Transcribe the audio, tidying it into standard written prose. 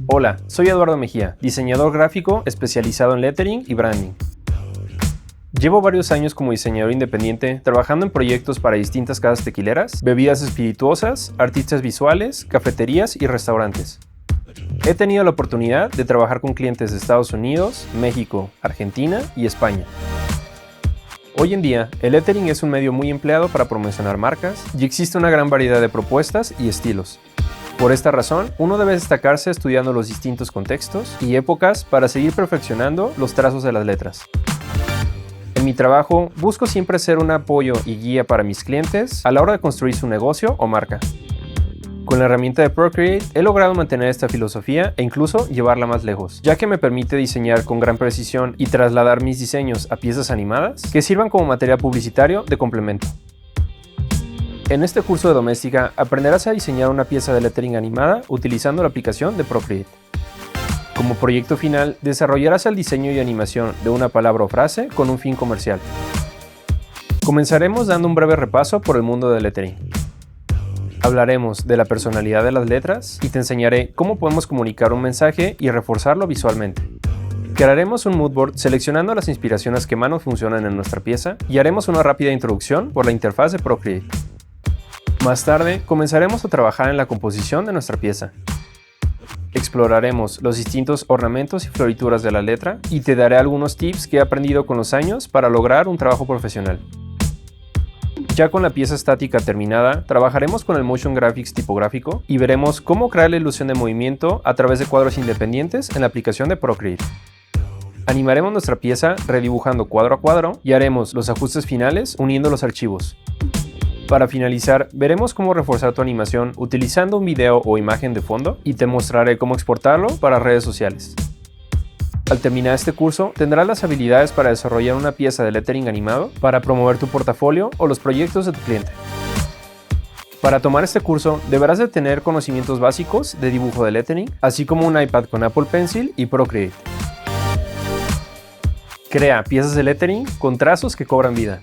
Hola, soy Eduardo Mejía, diseñador gráfico especializado en lettering y branding. Llevo varios años como diseñador independiente trabajando en proyectos para distintas casas tequileras, bebidas espirituosas, artistas visuales, cafeterías y restaurantes. He tenido la oportunidad de trabajar con clientes de Estados Unidos, México, Argentina y España. Hoy en día, el lettering es un medio muy empleado para promocionar marcas y existe una gran variedad de propuestas y estilos. Por esta razón, uno debe destacarse estudiando los distintos contextos y épocas para seguir perfeccionando los trazos de las letras. En mi trabajo, busco siempre ser un apoyo y guía para mis clientes a la hora de construir su negocio o marca. Con la herramienta de Procreate he logrado mantener esta filosofía e incluso llevarla más lejos, ya que me permite diseñar con gran precisión y trasladar mis diseños a piezas animadas que sirvan como material publicitario de complemento. En este curso de doméstica aprenderás a diseñar una pieza de lettering animada utilizando la aplicación de Procreate. Como proyecto final, desarrollarás el diseño y animación de una palabra o frase con un fin comercial. Comenzaremos dando un breve repaso por el mundo del lettering. Hablaremos de la personalidad de las letras y te enseñaré cómo podemos comunicar un mensaje y reforzarlo visualmente. Crearemos un moodboard seleccionando las inspiraciones que más nos funcionan en nuestra pieza y haremos una rápida introducción por la interfaz de Procreate. Más tarde, comenzaremos a trabajar en la composición de nuestra pieza. Exploraremos los distintos ornamentos y florituras de la letra y te daré algunos tips que he aprendido con los años para lograr un trabajo profesional. Ya con la pieza estática terminada, trabajaremos con el Motion Graphics tipográfico y veremos cómo crear la ilusión de movimiento a través de cuadros independientes en la aplicación de Procreate. Animaremos nuestra pieza redibujando cuadro a cuadro y haremos los ajustes finales uniendo los archivos. Para finalizar, veremos cómo reforzar tu animación utilizando un video o imagen de fondo y te mostraré cómo exportarlo para redes sociales. Al terminar este curso, tendrás las habilidades para desarrollar una pieza de lettering animado para promover tu portafolio o los proyectos de tu cliente. Para tomar este curso, deberás de tener conocimientos básicos de dibujo de lettering, así como un iPad con Apple Pencil y Procreate. Crea piezas de lettering con trazos que cobran vida.